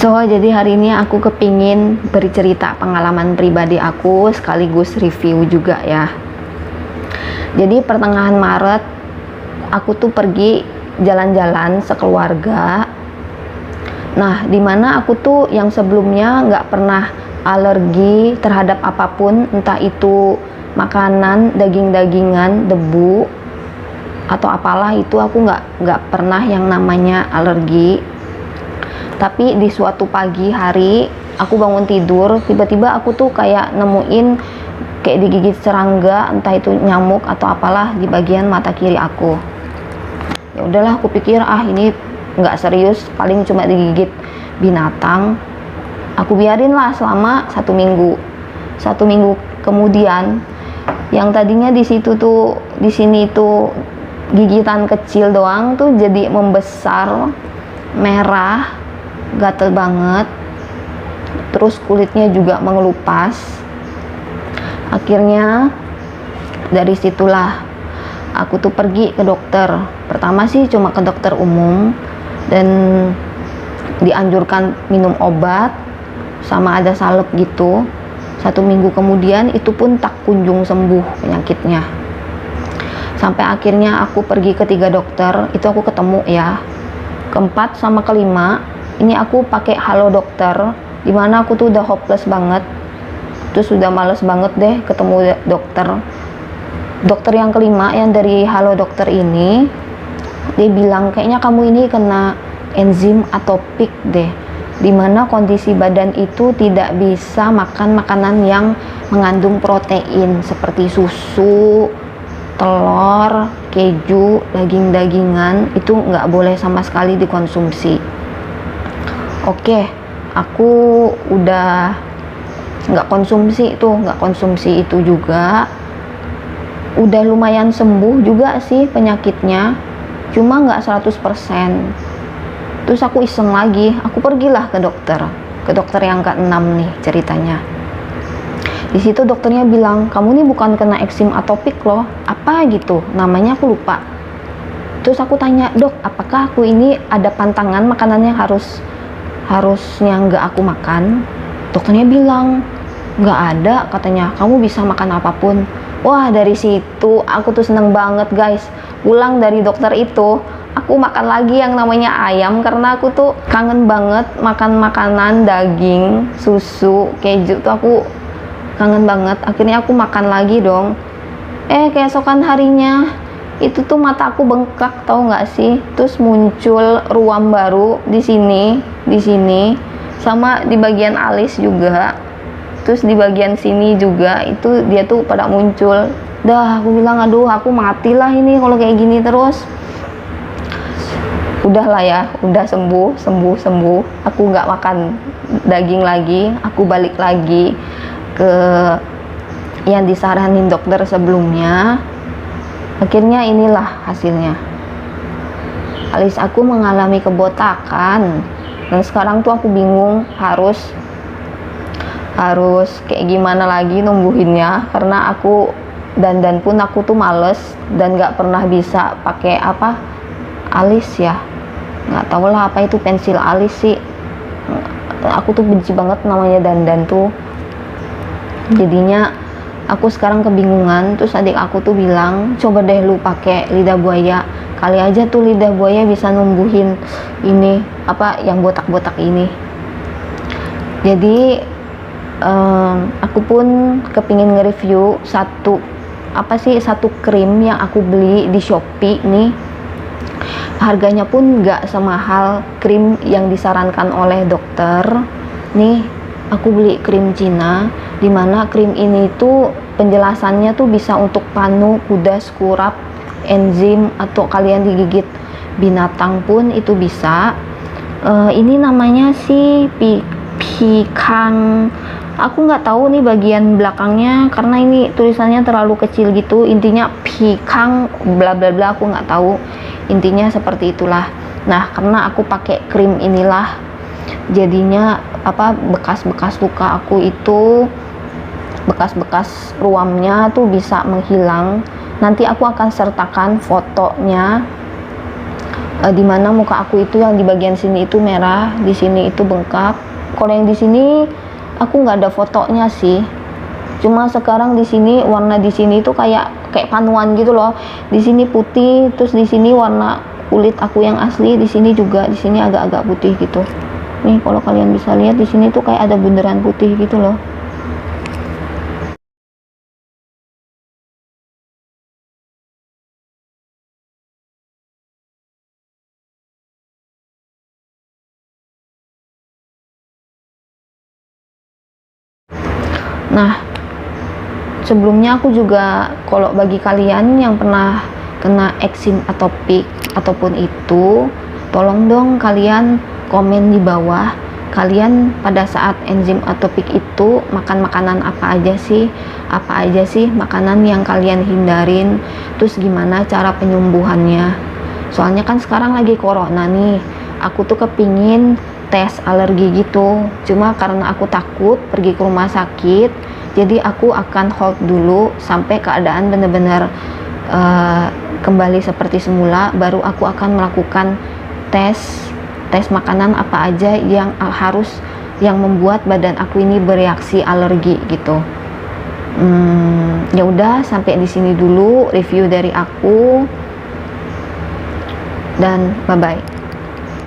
So, jadi hari ini aku kepingin bercerita pengalaman pribadi aku sekaligus review juga ya. Jadi pertengahan Maret aku tuh pergi jalan-jalan sekeluarga. Nah, dimana aku tuh yang sebelumnya nggak pernah alergi terhadap apapun, entah itu makanan, daging-dagingan, debu, atau apalah itu aku nggak pernah yang namanya alergi. Tapi di suatu pagi hari aku bangun tidur, tiba-tiba aku tuh kayak nemuin kayak digigit serangga, entah itu nyamuk atau apalah di bagian mata kiri aku. Ya udahlah, aku pikir ini nggak serius, paling cuma digigit binatang. Aku biarin lah selama 1 minggu. 1 minggu kemudian, yang tadinya di sini tuh gigitan kecil doang tuh jadi membesar, merah, gatel banget, terus kulitnya juga mengelupas. Akhirnya dari situlah aku tuh pergi ke dokter. Pertama sih cuma ke dokter umum dan dianjurkan minum obat sama ada salep gitu. 1 minggu kemudian itu pun tak kunjung sembuh penyakitnya. Sampai akhirnya aku pergi ke 3 dokter, itu aku ketemu ya. Keempat sama kelima, ini aku pakai halo dokter, dimana aku tuh udah hopeless banget. Terus udah males banget deh ketemu dokter. Dokter yang kelima yang dari halo dokter ini, dia bilang kayaknya kamu ini kena enzim atopik deh, dimana kondisi badan itu tidak bisa makan makanan yang mengandung protein seperti susu, telur, keju, daging-dagingan, itu nggak boleh sama sekali dikonsumsi. Oke, aku udah nggak konsumsi itu juga. Udah lumayan sembuh juga sih penyakitnya, cuma nggak 100%. Terus aku iseng lagi, aku pergilah ke dokter yang ke-6 nih ceritanya. Di situ dokternya bilang, kamu nih bukan kena eksim atopik loh, apa gitu namanya, aku lupa. Terus aku tanya, dok, apakah aku ini ada pantangan makanannya harusnya nggak aku makan? Dokternya bilang, nggak ada katanya, kamu bisa makan apapun. Wah, dari situ aku tuh seneng banget guys. Pulang dari dokter itu, aku makan lagi yang namanya ayam, karena aku tuh kangen banget makan makanan daging, susu, keju tuh aku kangen banget. Akhirnya aku makan lagi dong. Keesokan harinya itu tuh mata aku bengkak, tahu nggak sih? Terus muncul ruam baru di sini, sama di bagian alis juga. Terus di bagian sini juga itu dia tuh pada muncul. Dah, aku bilang aduh, aku matilah ini kalau kayak gini terus. Udahlah ya, udah sembuh. Aku nggak makan daging lagi, aku balik lagi ke yang disaranin dokter sebelumnya. Akhirnya inilah hasilnya. Alis aku mengalami kebotakan dan sekarang tuh aku bingung harus kayak gimana lagi numbuhinnya, karena aku dandan pun aku tuh males dan nggak pernah bisa pakai alis ya, nggak tahu lah apa itu pensil alis sih. Aku tuh benci banget namanya dandan tuh. Jadinya aku sekarang kebingungan. Terus adik aku tuh bilang, coba deh lu pakai lidah buaya, kali aja tuh lidah buaya bisa numbuhin ini yang botak-botak ini. Jadi aku pun kepingin nge-review satu krim yang aku beli di Shopee nih. Harganya pun nggak semahal krim yang disarankan oleh dokter. Nih, aku beli krim Cina, dimana krim ini tuh penjelasannya tuh bisa untuk panu, kudas, kurap, enzim, atau kalian digigit binatang pun itu bisa. Ini namanya si Pikang. Aku nggak tahu nih bagian belakangnya karena ini tulisannya terlalu kecil gitu. Intinya Pikang bla bla bla, aku nggak tahu. Intinya seperti itulah. Nah, karena aku pakai krim inilah, jadinya bekas-bekas luka aku itu, bekas-bekas ruamnya tuh bisa menghilang. Nanti aku akan sertakan fotonya dimana muka aku itu yang di bagian sini itu merah, di sini itu bengkak. Kalau yang di sini aku nggak ada fotonya sih, cuma sekarang di sini warna di sini itu kayak panuan gitu loh. Di sini putih, terus di sini warna kulit aku yang asli, di sini juga, di sini agak-agak putih gitu. Nih kalau kalian bisa lihat di sini tuh kayak ada bundaran putih gitu loh. Nah, sebelumnya aku juga, kalau bagi kalian yang pernah kena eksim atopik ataupun itu, tolong dong kalian komen di bawah, kalian pada saat enzim atopik itu makan makanan apa aja sih makanan yang kalian hindarin, terus gimana cara penyembuhannya. Soalnya kan sekarang lagi corona nih, aku tuh kepingin tes alergi gitu, cuma karena aku takut pergi ke rumah sakit, jadi aku akan hold dulu sampai keadaan benar-benar kembali seperti semula, baru aku akan melakukan tes makanan apa aja yang membuat badan aku ini bereaksi alergi gitu. Ya udah, sampai di sini dulu review dari aku, dan bye bye.